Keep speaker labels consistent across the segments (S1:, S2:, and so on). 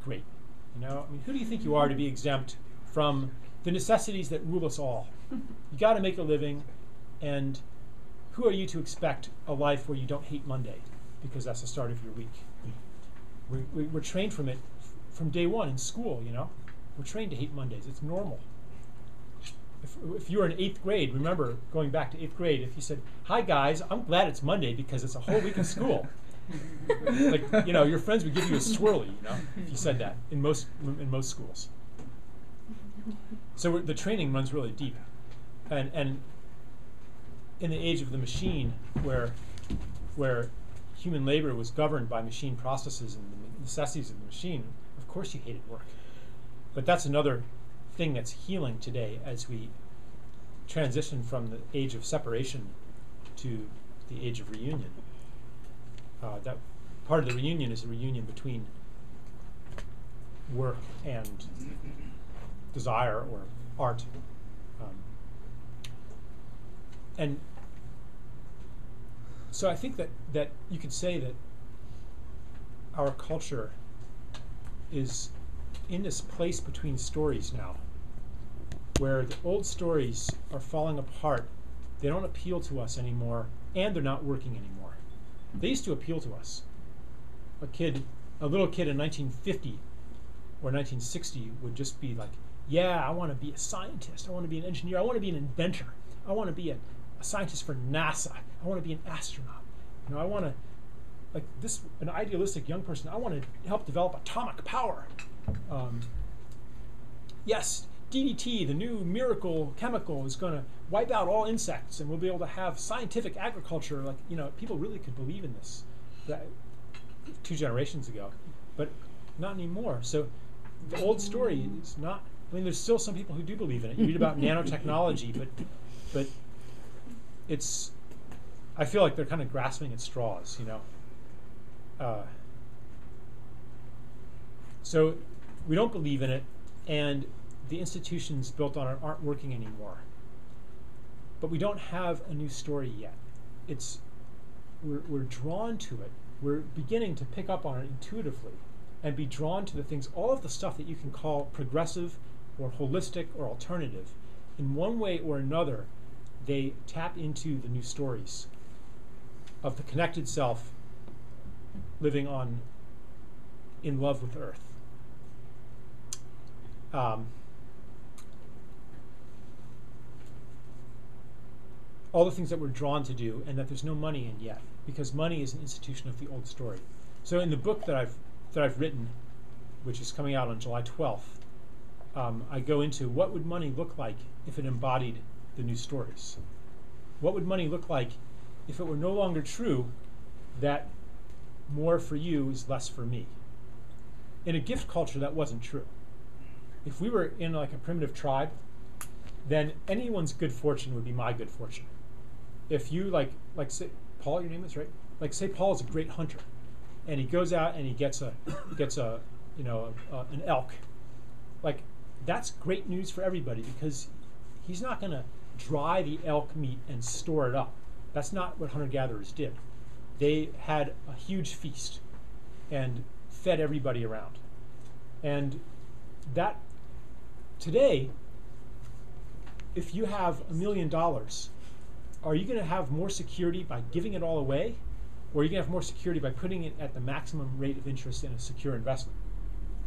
S1: great. You know, I mean, who do you think you are to be exempt from the necessities that rule us all? You got to make a living, and who are you to expect a life where you don't hate Monday, because that's the start of your week? We're trained from it from day one in school, you know. We're trained to hate Mondays. It's normal. If you were in 8th grade, remember going back to 8th grade, if you said, "Hi guys, I'm glad it's Monday because it's a whole week of school," like, you know, your friends would give you a swirly, you know, if you said that in most schools. So the training runs really deep, and in the age of the machine, where human labor was governed by machine processes and the necessities of the machine, of course you hated work. But that's another thing that's healing today as we transition from the age of separation to the age of reunion. That part of the reunion is a reunion between work and desire or art. And so I think that you could say that our culture is in this place between stories now, where the old stories are falling apart. They don't appeal to us anymore, and they're not working anymore. They used to appeal to us. A little kid in 1950 or 1960 would just be like, yeah, I want to be a scientist. I want to be an engineer. I want to be an inventor. I want to be a scientist for NASA. I want to be an astronaut. You know, I want to, like this, an idealistic young person, I want to help develop atomic power. Yes, DDT, the new miracle chemical, is going to wipe out all insects, and we'll be able to have scientific agriculture. Like, you know, people really could believe in this 2 generations ago, but not anymore. So the old story is not. I mean, there's still some people who do believe in it. You read about nanotechnology, but it's. I feel like they're kind of grasping at straws, you know. So we don't believe in it, and the institutions built on it aren't working anymore. But we don't have a new story yet. We're drawn to it. We're beginning to pick up on it intuitively and be drawn to the things, all of the stuff that you can call progressive or holistic or alternative. In one way or another, they tap into the new stories of the connected self living in love with Earth. All the things that we're drawn to do, and that there's no money in yet, because money is an institution of the old story. So in the book that I've written, which is coming out on July 12th, I go into what would money look like if it embodied the new stories. What would money look like if it were no longer true that more for you is less for me? In a gift culture, that wasn't true. If we were in like a primitive tribe, then anyone's good fortune would be my good fortune. If you like say Paul, your name is right. Like say Paul is a great hunter, and he goes out and he gets an elk. Like that's great news for everybody, because he's not going to dry the elk meat and store it up. That's not what hunter-gatherers did. They had a huge feast and fed everybody around. And that today, if you have $1 million, are you going to have more security by giving it all away, or are you going to have more security by putting it at the maximum rate of interest in a secure investment?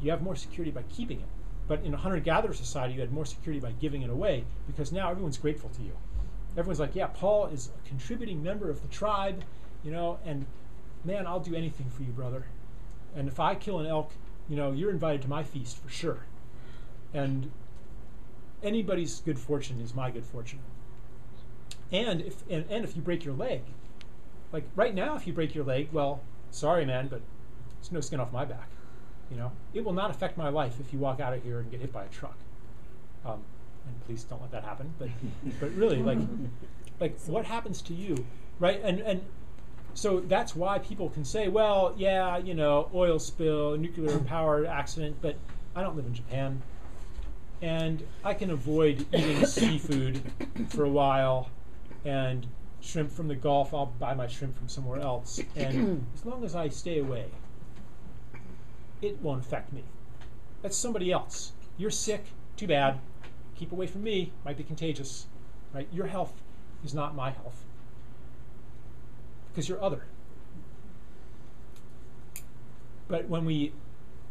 S1: You have more security by keeping it. But in a hunter-gatherer society, you had more security by giving it away, because now everyone's grateful to you. Everyone's like, yeah, Paul is a contributing member of the tribe, you know, and man, I'll do anything for you, brother. And if I kill an elk, you know, you're invited to my feast for sure. And anybody's good fortune is my good fortune. And if you break your leg, like right now, if you break your leg, well, sorry, man, but there's no skin off my back. You know, it will not affect my life if you walk out of here and get hit by a truck. And please don't let that happen. But really, like what happens to you, right? And so that's why people can say, well, yeah, you know, oil spill, nuclear power accident, but I don't live in Japan, and I can avoid eating seafood for a while, and shrimp from the Gulf, I'll buy my shrimp from somewhere else, and as long as I stay away, it won't affect me. That's somebody else. You're sick, too bad. Keep away from me, might be contagious. Right? Your health is not my health. Because you're other. But when we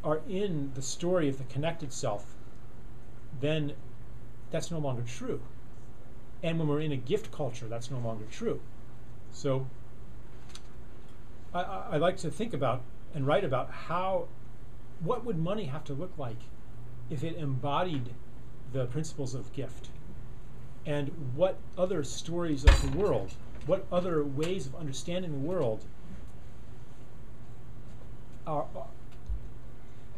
S1: are in the story of the connected self, then that's no longer true. And when we're in a gift culture, that's no longer true. So I like to think about and write about what would money have to look like if it embodied the principles of gift, and what other stories of the world, what other ways of understanding the world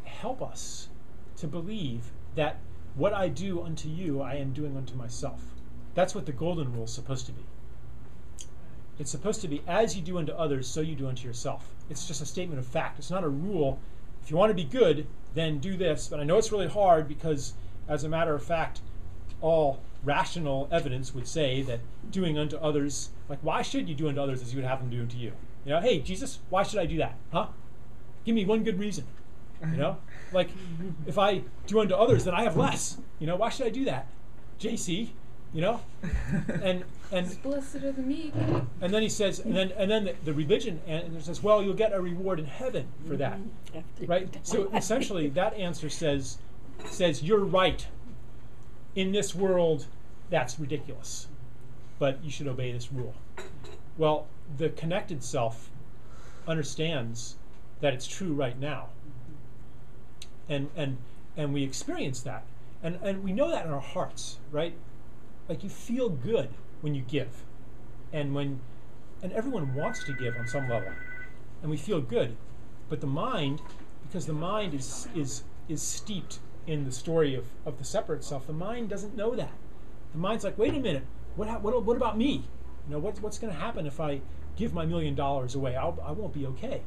S1: help us to believe that what I do unto you, I am doing unto myself. That's what the golden rule is supposed to be. It's supposed to be, as you do unto others, so you do unto yourself. It's just a statement of fact. It's not a rule. If you want to be good, then do this. But I know it's really hard because, as a matter of fact, all rational evidence would say that doing unto others, like, why should you do unto others as you would have them do unto you? You know, hey, Jesus, why should I do that? Huh? Give me one good reason. You know, like, if I do unto others, then I have less. You know, why should I do that? JC, you know, and
S2: blessed are the meek.
S1: And then he says, and then the religion and it says, well, you'll get a reward in heaven for that, right? So essentially, that answer says you're right. In this world, that's ridiculous, but you should obey this rule. Well, the connected self understands that it's true right now. And we experience that. And we know that in our hearts, right? Like, you feel good when you give. And everyone wants to give on some level. And we feel good. But the mind, because the mind is steeped in the story of the separate self, the mind doesn't know that. The mind's like, wait a minute, what about me? You know, what's going to happen if I give my $1 million away? I won't be okay.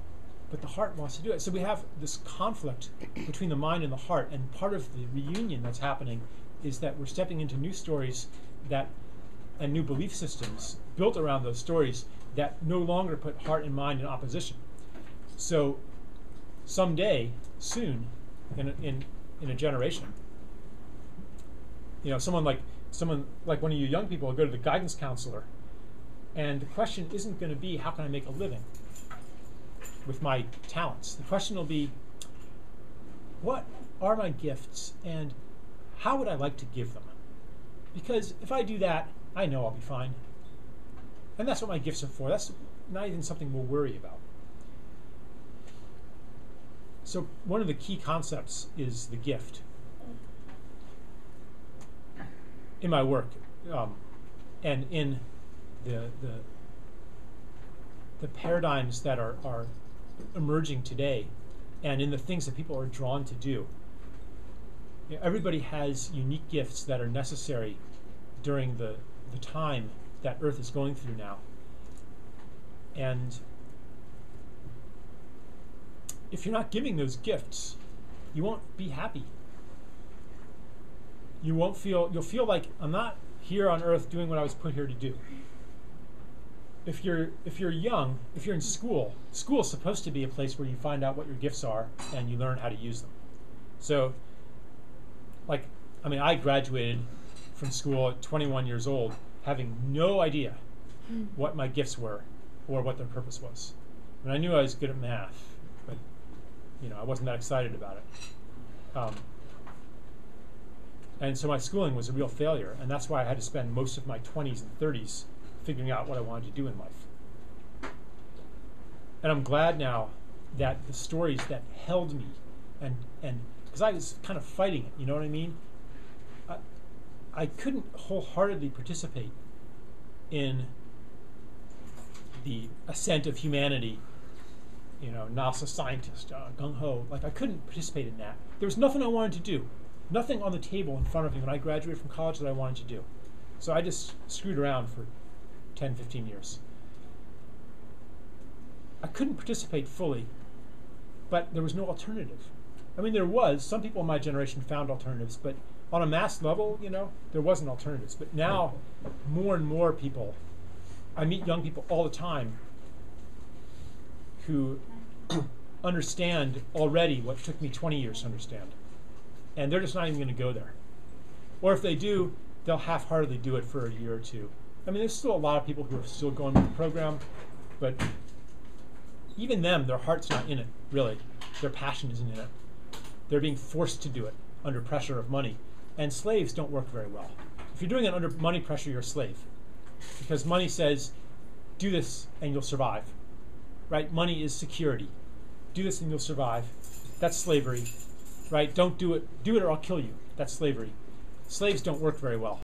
S1: But the heart wants to do it. So we have this conflict between the mind and the heart, and part of the reunion that's happening is that we're stepping into new stories and new belief systems built around those stories that no longer put heart and mind in opposition. So someday, soon, in a generation, you know, someone like one of you young people will go to the guidance counselor, and the question isn't going to be, how can I make a living with my talents? The question will be, what are my gifts and how would I like to give them? Because if I do that, I know I'll be fine. And that's what my gifts are for. That's not even something we'll worry about. So one of the key concepts is the gift. In my work, and in the paradigms that are emerging today, and in the things that people are drawn to do. You know, everybody has unique gifts that are necessary during the time that Earth is going through now. And if you're not giving those gifts, you won't be happy. You'll feel like, I'm not here on Earth doing what I was put here to do. If you're young, if you're in school is supposed to be a place where you find out what your gifts are and you learn how to use them. So, I graduated from school at 21 years old, having no idea what my gifts were or what their purpose was. And I knew I was good at math, but I wasn't that excited about it. And so my schooling was a real failure, and that's why I had to spend most of my 20s and 30s figuring out what I wanted to do in life. And I'm glad now that the stories that held me, and because I was kind of fighting it, you know what I mean? I couldn't wholeheartedly participate in the ascent of humanity, NASA scientist, gung-ho. I couldn't participate in that. There was nothing I wanted to do. Nothing on the table in front of me when I graduated from college that I wanted to do. So I just screwed around for 10, 15 years. I couldn't participate fully, but there was no alternative. I mean, there was. Some people in my generation found alternatives, but on a mass level, there wasn't alternatives. But now, more and more people, I meet young people all the time who understand already what took me 20 years to understand. and they're just not even going to go there. Or if they do, they'll half-heartedly do it for a year or two. I mean, there's still a lot of people who are still going with the program, but even them, their heart's not in it, really. Their passion isn't in it. They're being forced to do it under pressure of money. And slaves don't work very well. If you're doing it under money pressure, you're a slave. Because money says, do this and you'll survive. Right? Money is security. Do this and you'll survive. That's slavery. Right? Don't do it. Do it or I'll kill you. That's slavery. Slaves don't work very well.